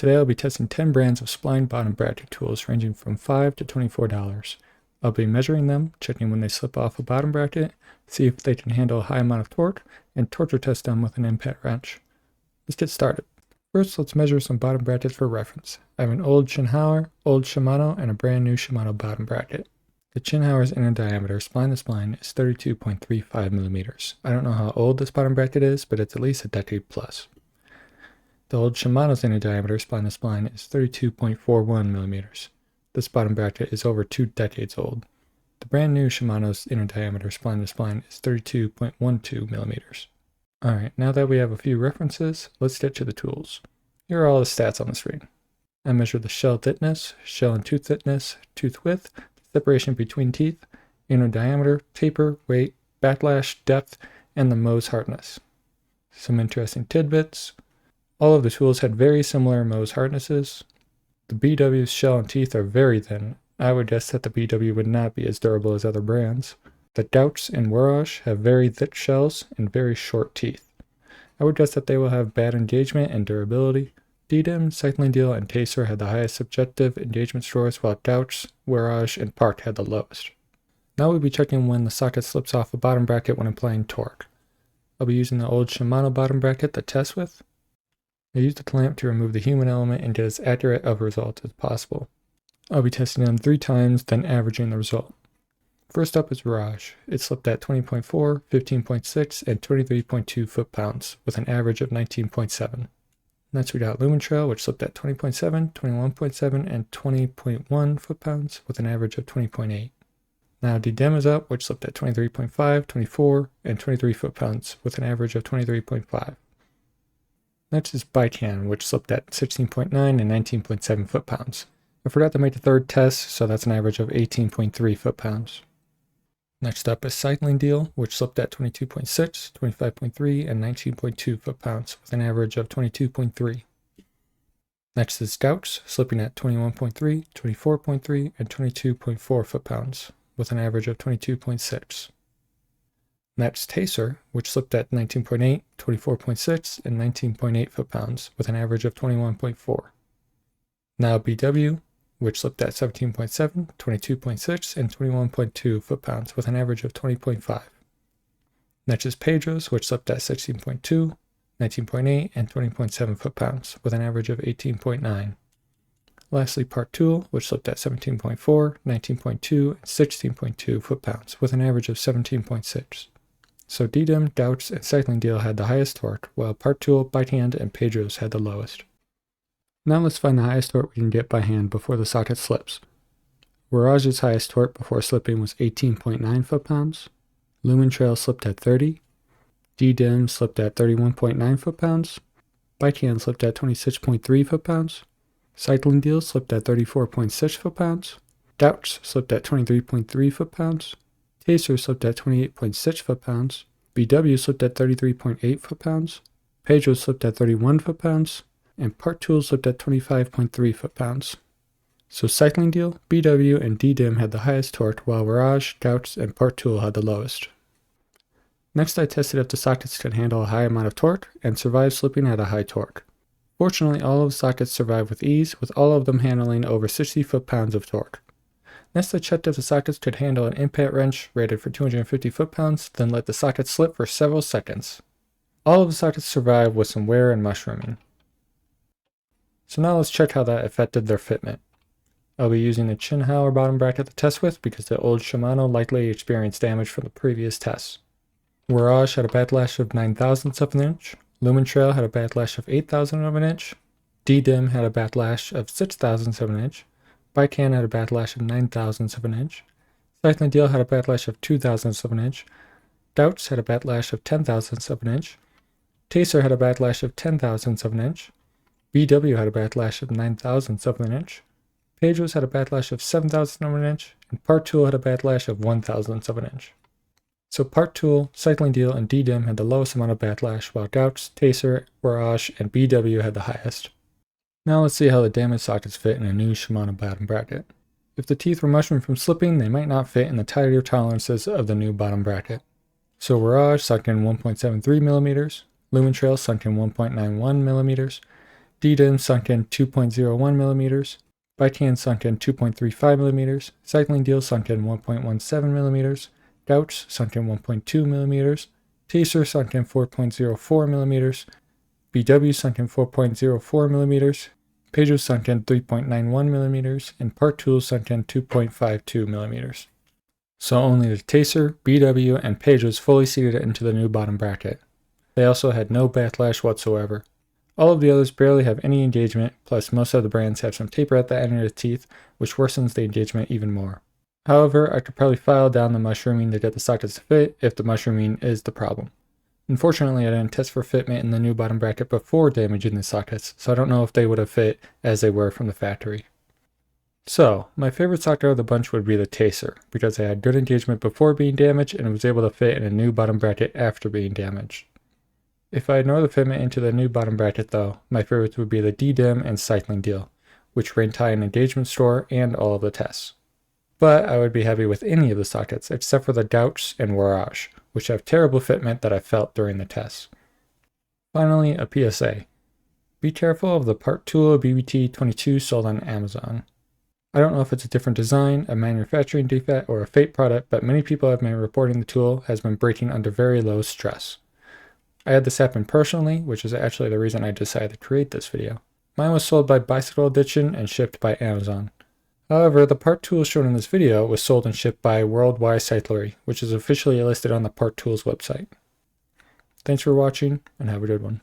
Today I'll be testing 10 brands of spline bottom bracket tools ranging from $5 to $24. I'll be measuring them, checking when they slip off a bottom bracket, see if they can handle a high amount of torque, and torture test them with an impact wrench. Let's get started. First, let's measure some bottom brackets for reference. I have an old Shinhauer, old Shimano, and a brand new Shimano bottom bracket. The Shinhauer's inner diameter, spline to spline, is 32.35 millimeters. I don't know how old this bottom bracket is, but it's at least a decade plus. The old Shimano's inner diameter, spline to spline, is 32.41 millimeters. This bottom bracket is over 2 decades old. The brand new Shimano's inner diameter, spline to spline, is 32.12 millimeters. Alright, now that we have a few references, let's get to the tools. Here are all the stats on the screen. I measure the shell thickness, shell and tooth thickness, tooth width, separation between teeth, inner diameter, taper, weight, backlash, depth, and the Mohs hardness. Some interesting tidbits. All of the tools had very similar Mohs hardnesses. The BW's shell and teeth are very thin. I would guess that the BW would not be as durable as other brands. The Douch and Warage have very thick shells and very short teeth. I would guess that they will have bad engagement and durability. DDIM, Cycling Deal, and Taser had the highest subjective engagement scores, while Douch, Warage, and Park had the lowest. Now we'll be checking when the socket slips off a bottom bracket when applying torque. I'll be using the old Shimano bottom bracket to test with. I used a clamp to remove the human element and get as accurate of a result as possible. I'll be testing them 3 times, then averaging the result. First up is Warage. It slipped at 20.4, 15.6, and 23.2 foot-pounds, with an average of 19.7. Next we got Lumen Trail, which slipped at 20.7, 21.7, and 20.1 foot-pounds, with an average of 20.8. Now DDIM is up, which slipped at 23.5, 24, and 23 foot-pounds, with an average of 23.5. Next is Backlash, which slipped at 16.9 and 19.7 foot-pounds. I forgot to make the third test, so that's an average of 18.3 foot-pounds. Next up is Cycling Deal, which slipped at 22.6, 25.3, and 19.2 foot-pounds, with an average of 22.3. Next is Douch, slipping at 21.3, 24.3, and 22.4 foot-pounds, with an average of 22.6. Next, Taser, which slipped at 19.8, 24.6, and 19.8 foot-pounds, with an average of 21.4. Now BW, which slipped at 17.7, 22.6, and 21.2 foot-pounds, with an average of 20.5. Next is Pedro's, which slipped at 16.2, 19.8, and 20.7 foot-pounds, with an average of 18.9. Lastly, Part Tool, which slipped at 17.4, 19.2, and 16.2 foot-pounds, with an average of 17.6. So DDIM, Douch, and Cycling Deal had the highest torque, while Part Tool, by hand, and Pedro's had the lowest. Now let's find the highest torque we can get by hand before the socket slips. Warage's highest torque before slipping was 18.9 foot-pounds. Lumen Trail slipped at 30. DDIM slipped at 31.9 foot-pounds. Backhand slipped at 26.3 foot-pounds. Cycling Deal slipped at 34.6 foot-pounds. Douch slipped at 23.3 foot-pounds. Taser slipped at 28.6 foot-pounds. BW slipped at 33.8 foot-pounds. Pedro slipped at 31 foot-pounds. And Part Tool slipped at 25.3 foot-pounds. So Cycling Deal, BW, and DDIM had the highest torque, while Warage, Douch, and Part Tool had the lowest. Next I tested if the sockets could handle a high amount of torque, and survived slipping at a high torque. Fortunately, all of the sockets survived with ease, with all of them handling over 60 foot-pounds of torque. Next I checked if the sockets could handle an impact wrench rated for 250 foot-pounds, then let the sockets slip for several seconds. All of the sockets survived with some wear and mushrooming. So now let's check how that affected their fitment. I'll be using the Shinhauer bottom bracket to test with because the old Shimano likely experienced damage from the previous tests. Warage had a backlash of 9,000ths of an inch. Lumen Trail had a backlash of 8,000 of an inch. DDIM had a backlash of 6,000ths of an inch. Backhand had a backlash of 9,000ths of an inch. Cycling Deal had a backlash of 2,000ths of an inch. Douch had a backlash of 10,000ths of an inch. Taser had a backlash of 10,000ths of an inch. BW had a backlash of 9,000ths of an inch. Pedro's had a backlash of 7,000ths of an inch. And Part Tool had a backlash of 1,000ths of an inch. So Part Tool, Cycling Deal, and DDIM had the lowest amount of backlash, while Douch, Taser, Warage, and BW had the highest. Now let's see how the damaged sockets fit in a new Shimano bottom bracket. If the teeth were mushroomed from slipping, they might not fit in the tighter tolerances of the new bottom bracket. So Warage sunk in 1.73 millimeters, Lumen Trail sunk in 1.91 millimeters, D-DIM sunk in 2.01 millimeters, Bitan sunk in 2.35 millimeters, Cycling Deal sunk in 1.17 millimeters, Douch sunk in 1.2 millimeters, Taser sunk in 4.04 millimeters, BW sunk in 4.04 millimeters, Pedro sunk in 3.91 millimeters, and Part Tools sunk in 2.52 millimeters. So only the Taser, BW, and Pedro's fully seated into the new bottom bracket. They also had no backlash whatsoever. All of the others barely have any engagement, plus most of the brands have some taper at the end of the teeth, which worsens the engagement even more. However, I could probably file down the mushrooming to get the sockets to fit if the mushrooming is the problem. Unfortunately, I didn't test for fitment in the new bottom bracket before damaging the sockets, so I don't know if they would have fit as they were from the factory. So, my favorite socket of the bunch would be the Taser, because it had good engagement before being damaged and it was able to fit in a new bottom bracket after being damaged. If I ignore the fitment into the new bottom bracket though, my favorites would be the D-DIM and Cycling Deal, which ranked high in engagement score and all of the tests. But I would be happy with any of the sockets except for the Douch and Warage, which have terrible fitment that I felt during the tests. Finally, a PSA. Be careful of the Part Tool BBT22 sold on Amazon. I don't know if it's a different design, a manufacturing defect, or a fake product, but many people have been reporting the tool has been breaking under very low stress. I had this happen personally, which is actually the reason I decided to create this video. Mine was sold by Bicycle Edition and shipped by Amazon. However, the Part Tool shown in this video was sold and shipped by Worldwide Cyclery, which is officially listed on the Part Tools website. Thanks for watching, and have a good one.